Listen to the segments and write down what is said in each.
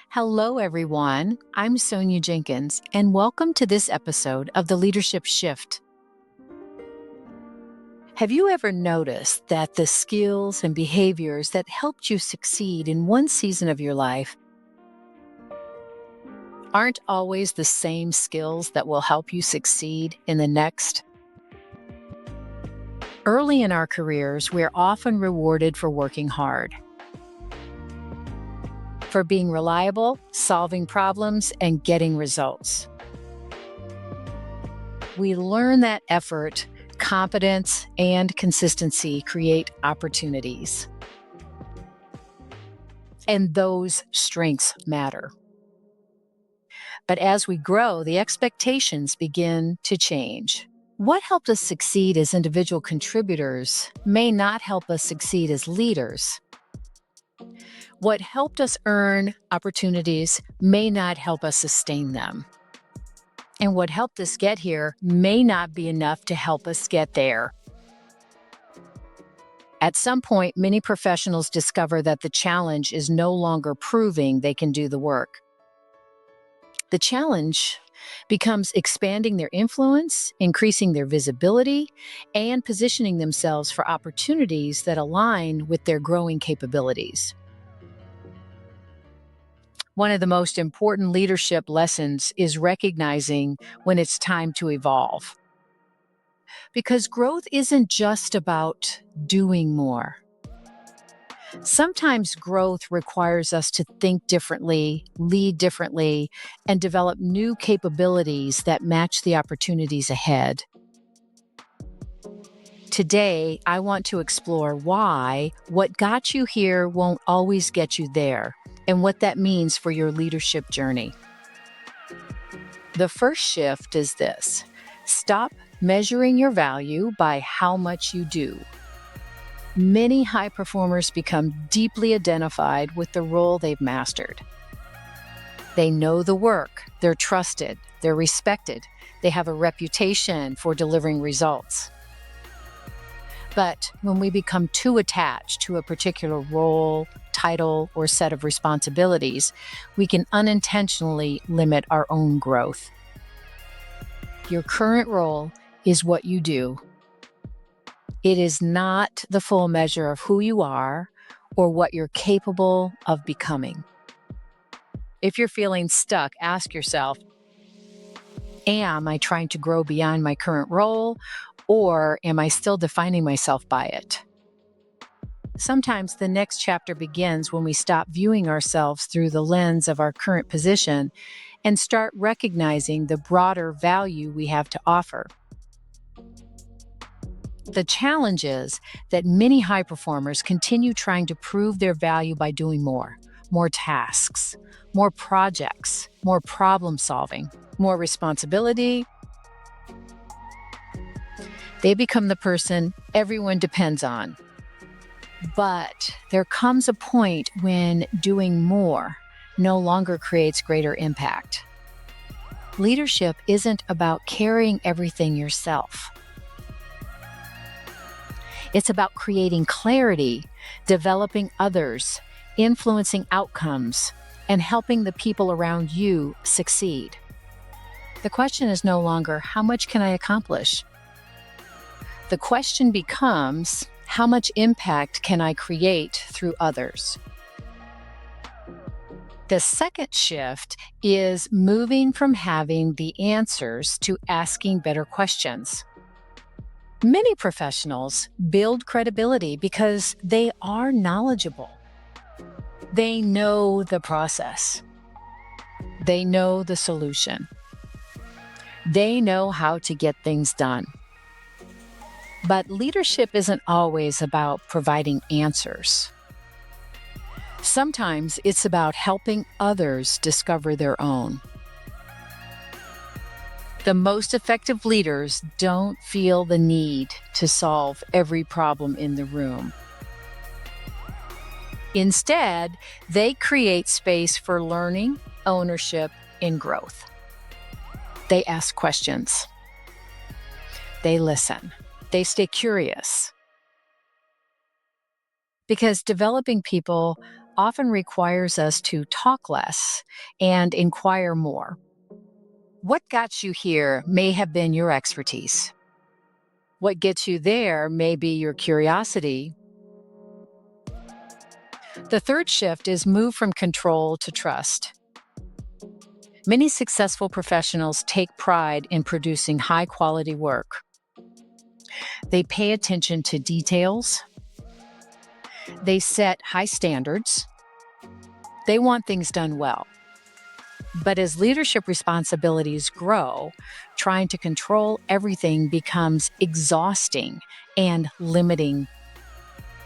Hello, everyone. I'm Sonia Jenkins, and welcome to this episode of The Leadership Shift. Have you ever noticed that the skills and behaviors that helped you succeed in one season of your life aren't always the same skills that will help you succeed in the next? Early in our careers, we're often rewarded for working hard, for being reliable, solving problems, and getting results. We learn that effort, competence, and consistency create opportunities. And those strengths matter. But as we grow, the expectations begin to change. What helped us succeed as individual contributors may not help us succeed as leaders. What helped us earn opportunities may not help us sustain them. And what helped us get here may not be enough to help us get there. At some point, many professionals discover that the challenge is no longer proving they can do the work. The challenge becomes expanding their influence, increasing their visibility, and positioning themselves for opportunities that align with their growing capabilities. One of the most important leadership lessons is recognizing when it's time to evolve. Because growth isn't just about doing more. Sometimes growth requires us to think differently, lead differently, and develop new capabilities that match the opportunities ahead. Today, I want to explore why what got you here won't always get you there, and what that means for your leadership journey. The first shift is this: stop measuring your value by how much you do. Many high performers become deeply identified with the role they've mastered. They know the work, they're trusted, they're respected, they have a reputation for delivering results. But when we become too attached to a particular role, title, or set of responsibilities, we can unintentionally limit our own growth. Your current role is what you do. It is not the full measure of who you are or what you're capable of becoming. If you're feeling stuck, ask yourself, am I trying to grow beyond my current role, or am I still defining myself by it? Sometimes the next chapter begins when we stop viewing ourselves through the lens of our current position and start recognizing the broader value we have to offer. The challenge is that many high performers continue trying to prove their value by doing more tasks, more projects, more problem solving, more responsibility. They become the person everyone depends on. But there comes a point when doing more no longer creates greater impact. Leadership isn't about carrying everything yourself. It's about creating clarity, developing others, influencing outcomes, and helping the people around you succeed. The question is no longer, how much can I accomplish? The question becomes, how much impact can I create through others? The second shift is moving from having the answers to asking better questions. Many professionals build credibility because they are knowledgeable. They know the process. They know the solution. They know how to get things done. But leadership isn't always about providing answers. Sometimes it's about helping others discover their own. The most effective leaders don't feel the need to solve every problem in the room. Instead, they create space for learning, ownership, and growth. They ask questions. They listen. They stay curious. Because developing people often requires us to talk less and inquire more. What got you here may have been your expertise. What gets you there may be your curiosity. The third shift is move from control to trust. Many successful professionals take pride in producing high-quality work. They pay attention to details. They set high standards. They want things done well. But as leadership responsibilities grow, trying to control everything becomes exhausting and limiting.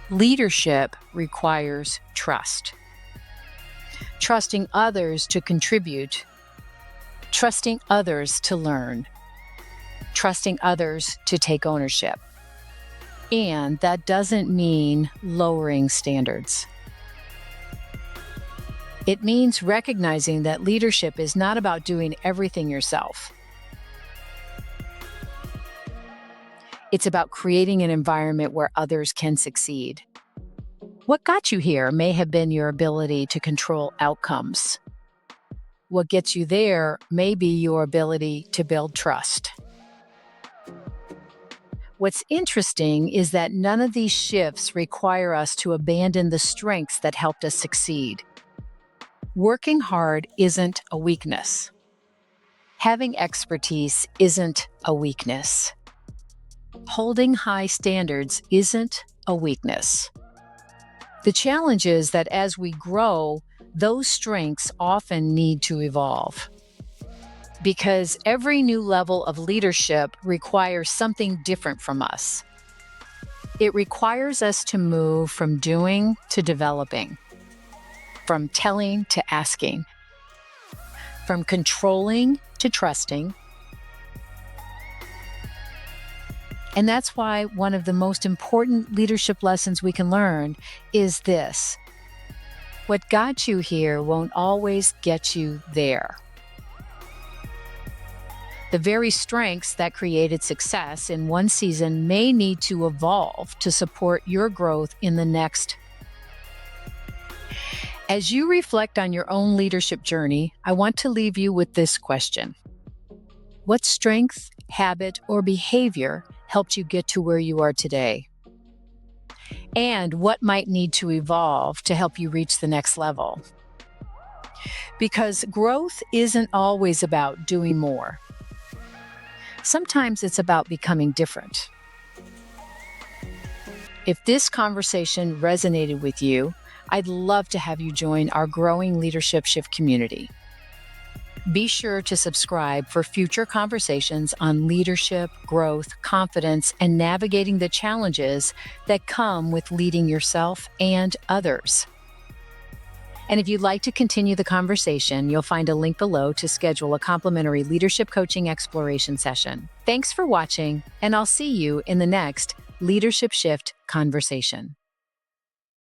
Leadership requires trust. Trusting others to contribute, trusting others to learn, trusting others to take ownership. And that doesn't mean lowering standards. It means recognizing that leadership is not about doing everything yourself. It's about creating an environment where others can succeed. What got you here may have been your ability to control outcomes. What gets you there may be your ability to build trust. What's interesting is that none of these shifts require us to abandon the strengths that helped us succeed. Working hard isn't a weakness. Having expertise isn't a weakness. Holding high standards isn't a weakness. The challenge is that as we grow, those strengths often need to evolve. Because every new level of leadership requires something different from us. It requires us to move from doing to developing, from telling to asking, from controlling to trusting. And that's why one of the most important leadership lessons we can learn is this: what got you here won't always get you there. The very strengths that created success in one season may need to evolve to support your growth in the next. As you reflect on your own leadership journey, I want to leave you with this question: what strength, habit, or behavior helped you get to where you are today? And what might need to evolve to help you reach the next level? Because growth isn't always about doing more. Sometimes it's about becoming different. If this conversation resonated with you, I'd love to have you join our growing Leadership Shift community. Be sure to subscribe for future conversations on leadership, growth, confidence, and navigating the challenges that come with leading yourself and others. And if you'd like to continue the conversation, you'll find a link below to schedule a complimentary leadership coaching exploration session. Thanks for watching, and I'll see you in the next Leadership Shift conversation.